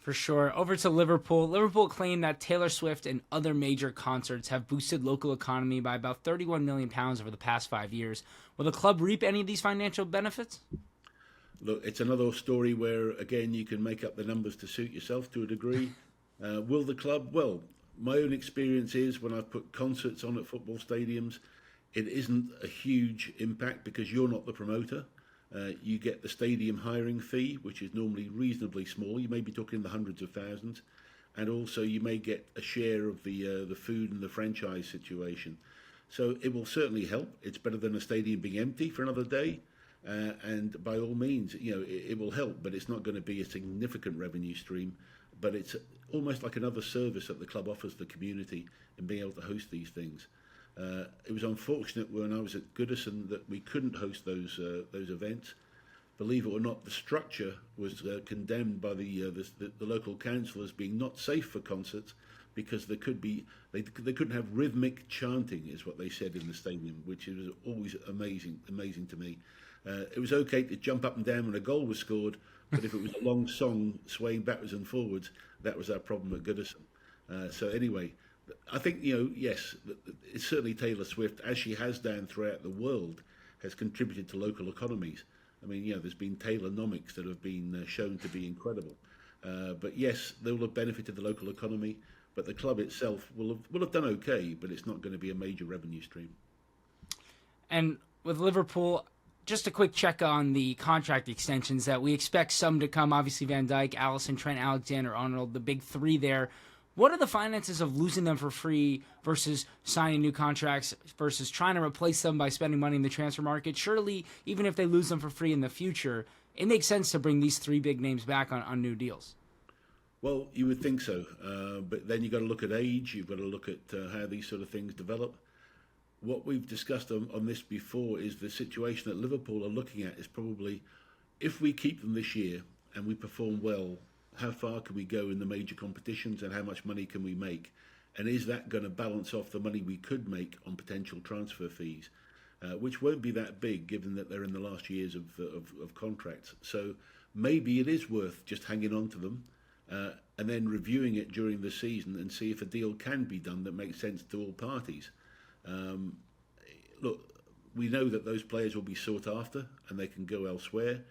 For sure. Over to Liverpool. Liverpool claimed that Taylor Swift and other major concerts have boosted local economy by about £31 million over the past 5 years. Will the club reap any of these financial benefits? Look, it's another story where, again, you can make up the numbers to suit yourself to a degree. Will the club? Well, my own experience is when I've put concerts on at football stadiums, it isn't a huge impact because you're not the promoter. You get the stadium hiring fee, which is normally reasonably small. You may be talking the hundreds of thousands, and also you may get a share of the food and the franchise situation. So it will certainly help. It's better than a stadium being empty for another day, and by all means, it will help. But it's not going to be a significant revenue stream. But it's almost like another service that the club offers the community in being able to host these things. It was unfortunate when I was at Goodison that we couldn't host those events. Believe it or not, the structure was condemned by the local council as being not safe for concerts because they couldn't have rhythmic chanting, is what they said in the stadium, which was always amazing to me. It was okay to jump up and down when a goal was scored, but if it was a long song swaying backwards and forwards, that was our problem at Goodison. So anyway, I think, yes, it's certainly Taylor Swift, as she has done throughout the world, has contributed to local economies. I mean, there's been Taylonomics that have been shown to be incredible. But yes, they will have benefited the local economy, but the club itself will have done okay, but it's not going to be a major revenue stream. And with Liverpool, just a quick check on the contract extensions that we expect some to come. Obviously, Van Dijk, Allison, Trent Alexander-Arnold, the big three there. What are the finances of losing them for free versus signing new contracts versus trying to replace them by spending money in the transfer market? Surely, even if they lose them for free in the future, it makes sense to bring these three big names back on new deals. Well, you would think so, but then you've got to look at age, you've got to look at how these sort of things develop. What we've discussed on this before is the situation that Liverpool are looking at is probably, if we keep them this year and we perform well, how far can we go in the major competitions and how much money can we make? And is that going to balance off the money we could make on potential transfer fees, which won't be that big given that they're in the last years of contracts. So maybe it is worth just hanging on to them and then reviewing it during the season and see if a deal can be done that makes sense to all parties. Look, we know that those players will be sought after and they can go elsewhere.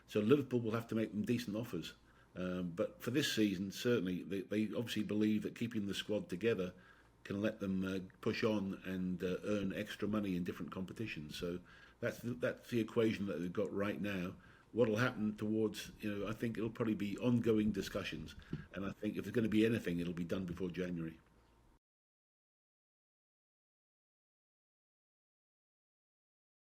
So Liverpool will have to make them decent offers. But for this season, certainly, they obviously believe that keeping the squad together can let them push on and earn extra money in different competitions. So that's the equation that they've got right now. What will happen towards, I think it'll probably be ongoing discussions. And I think if there's going to be anything, it'll be done before January.